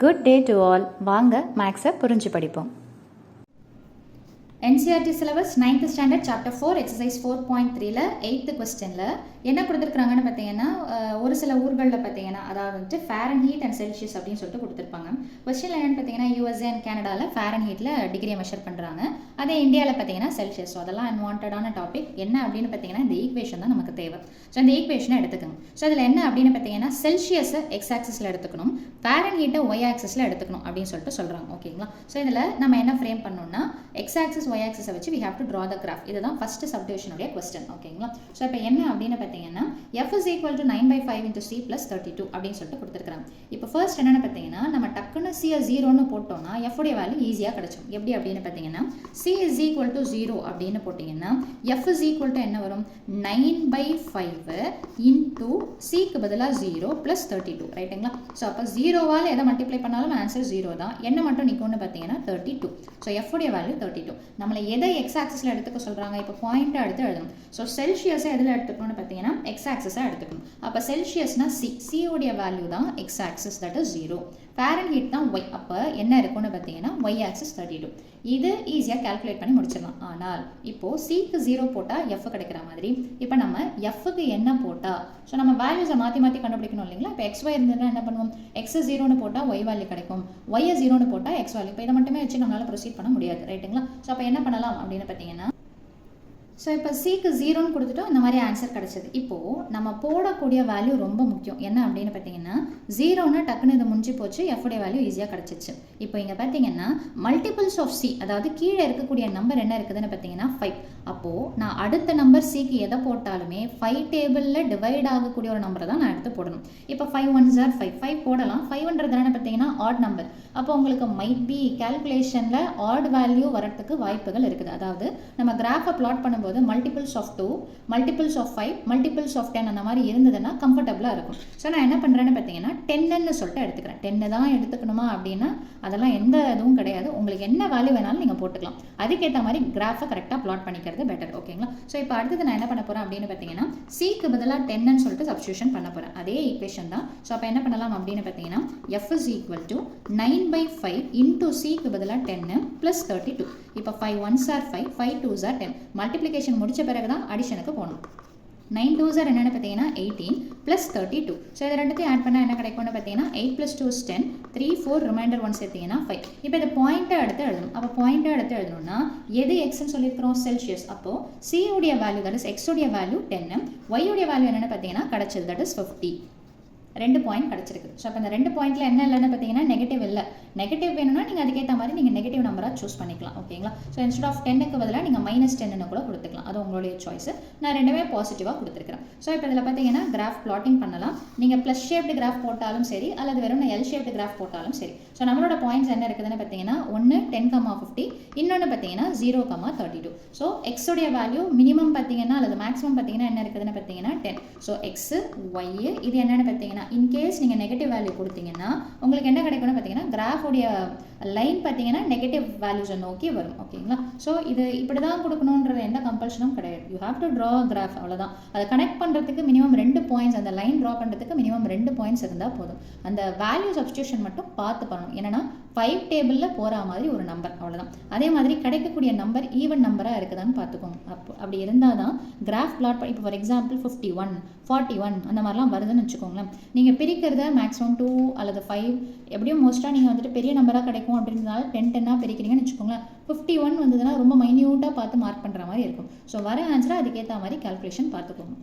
Good day to all. வாங்க மேக்ஸை புரிஞ்சு படிப்போம். NCERT syllabus 9th standard chapter 4 exercise 4.3ல 8th கொஸ்டினில் என்ன கொடுத்துருக்காங்கன்னு பார்த்தீங்கன்னா, ஒரு சில ஊர்களில் பார்த்தீங்கன்னா, அதாவது வந்துட்டு ஃபாரன்ஹீட் அண்ட் செல்சியஸ் அப்படின்னு சொல்லிட்டு கொடுத்துருப்பாங்க. கொஸ்டினில் என்னென்னு பார்த்தீங்கன்னா, USA அண்ட் கனடாவில் ஃபாரன்ஹீட்டில் டிகிரியை மெஷர் பண்ணுறாங்க. அதே இந்தியாவில் பார்த்தீங்கன்னா செல்சியஸ். ஸோ அதெல்லாம் அன்வான்டான டாபிக். என்ன அப்படின்னு பார்த்தீங்கன்னா, இந்த ஈக்குவேஷன் தான் நமக்கு தேவை. ஸோ இந்த ஈக்குவேஷனை எடுத்துக்கணும். ஸோ இதில் என்ன அப்படின்னு பார்த்தீங்கன்னா, செல்சியஸை எக்ஸ் ஆக்சிஸில் எடுத்துக்கணும், ஃபாரன்ஹீட்டை ஒய் ஆக்சிஸில் எடுத்துக்கணும் அப்படின்னு சொல்லிட்டு சொல்கிறாங்க. ஓகேங்களா? ஸோ இதில் நம்ம என்ன ஃப்ரேம் பண்ணோம்னா, எக்ஸ் ஆக்சிஸ் ஒய் ஆக்சிஸை வச்சு we have to draw the graph. இதுதான் ஃபர்ஸ்ட் சப்டிவிஷனுடைய கொஸ்டின். ஓகேங்களா? ஸோ இப்போ என்ன அப்படின்னு பார்த்தீங்கன்னா, f is equal to 9/5 into c plus 32 அப்படின்னு சொல்லிட்டு கொடுத்துருக்காங்க. இப்போ ஃபர்ஸ்ட் என்னென்னு பார்த்தீங்கன்னா, நம்ம டக்குன்னு c 0ன்னு போட்டோம்னா f உடைய வேல்யூ ஈஸியாக கிடைச்சிடும். எப்படி அப்படின்னு பார்த்தீங்கன்னா, c is equal to 0 அப்படின்னு போட்டிங்கன்னா f is equal to என்ன வரும், 9/5 into c-க்கு பதிலாக 0 plus 32. ரைட்டுங்களா? ஸோ அப்போ 0வால் எதை மல்டிப்ளை பண்ணாலும் ஆன்சர் 0 தான். என்ன மட்டும் நிற்கும்னு பார்த்தீங்கன்னா 32. ஸோ f உடைய வேல்யூ 32. நம்மளை எதை எக்ஸ் ஆக்சிஸில் எடுத்துக்க சொல்கிறாங்க, இப்போ பாயிண்ட்டை எடுத்து எழுதணும். ஸோ செல்சியஸை எதில் எடுத்துக்கணும்னு பார்த்தீங்கன்னா எக்ஸ் ஆக்சிஸாக எடுத்துக்கணும். அப்போ செல்சியஸ்னா சி உடைய வேல்யூ தான் X axis, that is 0. Fahrenheit தான் ஒய். அப்போ என்ன இருக்கும்னு பார்த்தீங்கன்னா ஒய் ஆக்சிஸ் 32. இது ஈஸியாக கால்குலேட் பண்ணி முடிச்சிடலாம். ஆனால் இப்போது சிக்கு 0 போட்டால் எஃப் கிடைக்கிற மாதிரி இப்போ நம்ம எஃப்க்கு என்ன போட்டால், ஸோ நம்ம வேல்யூஸை மாற்றி கண்டுபிடிக்கணும் இல்லைங்களா? இப்போ எக்ஸ் ஒய் இருந்ததுன்னா என்ன பண்ணுவோம், எக்ஸ் 0ன்னு போட்டால் ஒய் வேல்யூ கிடைக்கும், ஒய் 0ன்னு போட்டால் எக்ஸ் வேல்யூ. இப்போ இதை மட்டுமே வச்சு நம்மளால் ப்ரொசீட் பண்ண முடியாது. ரைட்டுங்களா? ஸோ அப்போ என்ன பண்ணலாம் அப்படின்னு பார்த்தீங்கன்னா, ஸோ இப்போ சிக்கு 0ன்னு கொடுத்துட்டோம், இந்த மாதிரி ஆன்சர் கிடச்சிது. இப்போது நம்ம போடக்கூடிய வேல்யூ ரொம்ப முக்கியம். என்ன அப்படின்னு பார்த்தீங்கன்னா, 0ன்னு டக்குன்னு இது முடிஞ்சு போச்சு, எஃப்டைய வேல்யூ ஈஸியாக கிடச்சிச்சு. இப்போ இங்கே பார்த்தீங்கன்னா மல்டிபிள்ஸ் ஆஃப் சி, அதாவது கீழே இருக்கக்கூடிய நம்பர் என்ன இருக்குதுன்னு பார்த்தீங்கன்னா 5. அப்போது நான் அடுத்த நம்பர் சிக்கு எதை போட்டாலுமே 5 டேபிளில் டிவைட் ஆகக்கூடிய ஒரு நம்பரை தான் நான் எடுத்து போடணும். இப்போ 5 1s are 5, 5 போடலாம். 5ன்றது என்ன பார்த்தீங்கன்னா ஆட் நம்பர். அப்போ உங்களுக்கு மைட் பி கால்குலேஷனில் ஆட் வேல்யூ வரத்துக்கு வாய்ப்புகள் இருக்குது. அதாவது நம்ம கிராஃபை பிளாட் பண்ணும்போது multiples of 2, multiples of 5, multiples of 10 அந்த மாதிரி இருந்ததுன்னா கம்ஃபர்டபுளாக இருக்கும். ஸோ நான் என்ன பண்ணுறேன்னு பார்த்தீங்கன்னா 10ன்னு சொல்லிட்டு எடுத்துக்கிறேன். 10 தான் எடுத்துக்கணுமா அப்படின்னா அதெல்லாம் எந்த இதுவும் கிடையாது. உங்களுக்கு என்ன வேல்யூ வேணாலும் நீங்கள் போட்டுக்கலாம். அதுக்கேற்ற மாதிரி கிராஃபை கரெக்டாக பிளாட் பண்ணிக்கிறது பெட்டர். ஓகேங்களா? ஸோ இப்போ அடுத்தது நான் என்ன பண்ண போகிறேன் அப்படின்னு பார்த்தீங்கன்னா, சிக்கு பதிலாக 10ன்னு சொல்லிட்டு சப்ஸ்டியூஷன் பண்ண போகிறேன். அதே ஈக்குவேஷன் தான். ஸோ அப்போ என்ன பண்ணலாம் அப்படின்னு பார்த்தீங்கன்னா, f is equal to 9/5 into c-க்கு பதிலாக 10 plus 32. இப்போ 5 1s are 5, 5 2s are 10. Multiplication முடிச்ச பிறகு தான் அடிஷனுக்கு போகணும். 9 2s are என்னென்னு பார்த்தீங்கன்னா 18 plus 32. ஸோ இது ரெண்டுத்தையும் ஆட் பண்ணால் என்ன கிடைக்கும்னு பார்த்தீங்கன்னா 8 plus 2 is 10, 3 4 ரிமைண்டர் 1 சேர்த்தீங்கன்னா 5. இப்போ இது பாயிண்ட்டை எடுத்து எழுதணும். அப்போ பாயிண்ட்டை எடுத்து எழுதணும்னா எது எக்ஸ்ன்னு சொல்லியிருக்கிறோம், செல்சியஸ். அப்போது சி உடைய வேல்யூ தட் இஸ் எக்ஸ் உடைய வேல்யூ 10, ஒய் உடைய வேல்யூ என்னென்னு பார்த்தீங்கன்னா கிடச்சது, தட் இஸ் 50. 2 பாயிண்ட் கிடச்சிருக்கு. ஸோ அப்போ இந்த 2 பாயிண்ட்டில் என்ன இல்லைன்னு பார்த்தீங்கன்னா நெகட்டிவ் இல்லை. நெகட்டிவ் வேணும்னா நீங்கள் அதுக்கேற்ற மாதிரி நீங்கள் நெகட்டிவ் நம்பராக சூஸ் பண்ணிக்கலாம். ஓகேங்களா? ஸோ இன்ஸ்டெட் ஆஃப் 10க்கு பதிலாக நீங்கள் -10ன்னு கூட கொடுத்துக்கலாம். அது உங்களுடைய சாய்ஸ். நான் ரெண்டுமே பாசிட்டிவாக கொடுத்துருக்கிறேன். ஸோ இப்போ இதில் பார்த்தீங்கன்னா கிராஃப் பிளாட்டிங் பண்ணலாம். நீங்கள் ப்ளஸ் ஷேப்டு கிராஃப் போட்டாலும் சரி, அல்லது வெறும் எல் ஷேப்டு கிராஃப் போட்டாலும் சரி. ஸோ நம்மளோட பாயிண்ட்ஸ் என்ன இருக்குதுன்னு பார்த்தீங்கன்னா, ஒன்று 10,50, இன்னொன்று பார்த்தீங்கன்னா 0,32. ஸோ எக்ஸோடைய வேல்யூ மினிமம் பார்த்தீங்கன்னா அல்லது மேக்ஸிமம் பார்த்தீங்கன்னா என்ன இருக்குதுன்னு பார்த்தீங்கன்னா 10. ஸோ எக்ஸு ஒய் இது என்னென்னு பார்த்தீங்கன்னா, இன்கேஸ் நீங்கள் நெகட்டிவ் வேல்யூ கொடுத்தீங்கன்னா உங்களுக்கு என்ன கிடைக்கும்னு பார்த்தீங்கன்னா கிராஃபுடைய லைன் பார்த்தீங்கன்னா நெகட்டிவ் வேல்யூஸை நோக்கி வரும். ஓகேங்களா? ஸோ இது இப்படி தான் கொடுக்கணுன்றது எந்த கம்பல்ஷனும் கிடையாது. You have to draw graph, அவ்வளோதான். அதை கனெக்ட் பண்ணுறதுக்கு மினிமம் 2 பாயிண்ட்ஸ், அந்த லைன் ட்ரா பண்ணுறதுக்கு மினிமம் 2 பாயிண்ட்ஸ் இருந்தால் போதும். அந்த வேல்யூ சப்ஸ்டியூஷன் மட்டும் பார்த்து பண்ணணும். என்னன்னா 5 டேபிளில் போகிற மாதிரி ஒரு நம்பர், அவ்வளோதான். அதே மாதிரி கிடைக்கக்கூடிய நம்பர் ஈவன் நம்பராக இருக்குதான்னு பார்த்துக்கோங்க. அப்படி இருந்தால் தான் கிராஃப் பிளாட் பண்ணி, இப்போ ஃபார் எக்ஸாம்பிள் 51 41 அந்த மாதிரிலாம் வருதுன்னு வச்சுக்கோங்களேன். நீங்கள் பிரிக்கிறத மேக்ஸிமம் 2 அல்லது 5 எப்படியும் மோஸ்ட்டாக நீங்கள் வந்துட்டு பெரிய நம்பராக கிடைக்கும் அப்படின்றதுனால 10 பிரிக்கிறீங்கன்னு வச்சுக்கோங்களேன். 51 வந்ததுன்னா ரொம்ப மைன்யூட்டாக பார்த்து மார்க் பண்ணுற மாதிரி இருக்கும். ஸோ வர ஆன்சரை அதுக்கேற்ற மாதிரி கால்குலேஷன் பார்த்துக்கோங்க.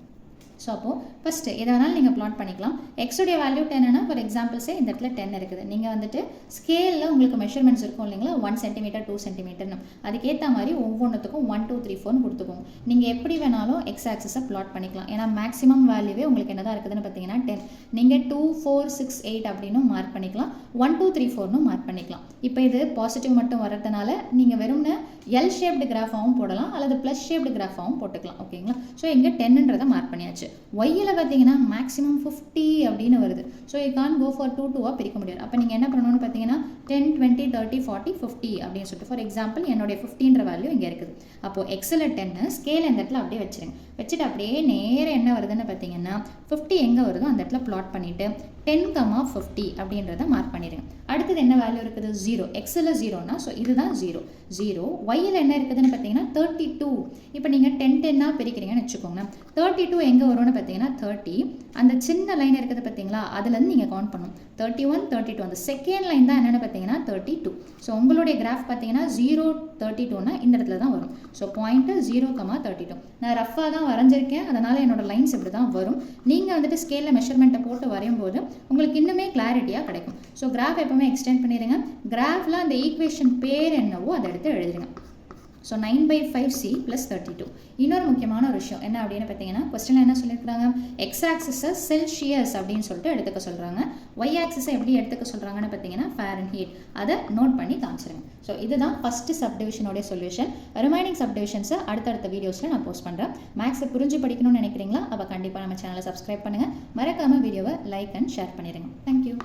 ஸோ அப்போது ஃபஸ்ட்டு எதை வேணாலும் நீங்கள் பிளாட் பண்ணிக்கலாம். எக்ஸுடைய வேல்யூ 10ன்னா ஃபார் எக்ஸாம்பிள்ஸே இந்த இடத்துல 10 இருக்குது. நீங்கள் வந்துட்டு ஸ்கேலில் உங்களுக்கு மெஷர்மெண்ட்ஸ் இருக்கும் இல்லைங்களா, 1 சென்டிமீட்டர் 2 சென்டிமீட்டர்னு, அதுக்கேற்ற மாதிரி ஒவ்வொன்றுத்துக்கும் 1 2 3 4ன்னு கொடுத்துக்கோங்க. நீங்கள் எப்படி வேணாலும் எக்ஸ் ஆக்சிஸை பிளாட் பண்ணிக்கலாம். ஏன்னா மேக்ஸிமம் வேல்யூவே உங்களுக்கு என்ன தான் இருக்குதுன்னு பார்த்தீங்கன்னா 10. நீங்கள் 2 4 6 8 அப்படின்னு மார்க் பண்ணிக்கலாம், 1 2 3 4ன்னு மார்க் பண்ணிக்கலாம். இப்போ இது பாசிட்டிவ் மட்டும் வரதுனால நீங்கள் வெறும்னு எல் ஷேப்டு கிராஃபாகவும் போடலாம் அல்லது ப்ளஸ் ஷேப்டு கிராஃபாகவும் போட்டுக்கலாம். ஓகேங்களா? ஸோ இங்கே 10ன்றதை மார்க் பண்ணியாச்சு. ஒய்யில் பார்த்தீங்கன்னா மேக்ஸிமம் 50 அப்படின்னு வருது. So you can go for 2 2 பிரிக்க முடியாது. அப்போ நீங்கள் என்ன பண்ணணும்னு பார்த்தீங்கன்னா 10 20 30 40 50 அப்படின்னு சொல்லிட்டு, ஃபார் எக்ஸாம்பிள் என்னுடைய 50ன்ற வேல்யூ இங்கே இருக்குது. அப்போது எக்ஸில் 10 ஸ்கேல் இந்த இடத்துல அப்படியே வச்சுருங்க. வச்சுட்டு அப்படியே நேரம் என்ன வருதுன்னு பார்த்தீங்கன்னா 50 எங்கே வருதோ அந்த இடத்துல பிளாட் பண்ணிவிட்டு 10,50 அப்படின்றத மார்க் பண்ணிடுங்க. அடுத்தது என்ன வேல்யூ இருக்குது? 0. எக்ஸில் 0னா ஸோ இதுதான் 0. ஒய்யில் என்ன இருக்குதுன்னு பார்த்தீங்கன்னா 32. இப்போ நீங்கள் 10 பிரிக்கிறீங்கன்னு வச்சுக்கோங்க. 32 எங்கே வரும்னு பார்த்தீங்கன்னா 30. அந்த சின்ன லைன் இருக்குது பார்த்தீங்களா, அதுலேருந்து நீங்கள் கவுண்ட் பண்ணணும். 31, 32 அந்த செகண்ட் லைன் தான் என்னென்னு பார்த்தீங்கன்னா 32. ஸோ உங்களுடைய கிராஃப் பார்த்தீங்கன்னா 0, 32னா இந்த இடத்துல தான் வரும். So point 0,32. நான் ரஃபாக தான் வரைஞ்சிருக்கேன், அதனால் என்னோட லைன்ஸ் இப்படி தான் வரும். நீங்கள் வந்துட்டு ஸ்கேலில் மெஷர்மெண்ட்டை போட்டு வரையும் போது உங்களுக்கு இன்னுமே கிளாரிட்டியாக கிடைக்கும். ஸோ கிராஃப் எப்பவுமே எக்ஸ்டெண்ட் பண்ணிடுங்க. கிராஃபில் அந்த ஈக்குவேஷன் பேர் என்னவோ அதை எடுத்து எழுதுங்க. So 9/5c + 32. இன்னொரு முக்கியமான ஒரு விஷயம் என்ன அப்படின்னு பார்த்தீங்கன்னா, கொஸ்டினில் என்ன சொல்லியிருக்காங்க, எக்ஸ் ஆக்சிஸை செல்சியஸ் அப்படின்னு சொல்லிட்டு எடுத்துக்க சொல்கிறாங்க. ஒய் ஆக்சிஸை எப்படி எடுத்துக்க சொல்கிறாங்கன்னு பார்த்தீங்கன்னா ஃபாரன்ஹீட். அதை நோட் பண்ணி காமிச்சிருங்க. ஸோ இதுதான் ஃபஸ்ட்டு சப்டிவிஷனோடைய சொல்யூஷன். ரிமைனிங் சப்டிவிஷன்ஸை அடுத்தடுத்த வீடியோஸில் நான் போஸ்ட் பண்ணுறேன். மேக்ஸை புரிஞ்சு படிக்கணும்னு நினைக்கிறீங்களா? அப்போ கண்டிப்பாக நம்ம சேனலை சப்ஸ்கிரைப் பண்ணுங்கள். மறக்காமல் வீடியோவை லைக் அண்ட் ஷேர் பண்ணிடுங்க. தேங்க்யூ.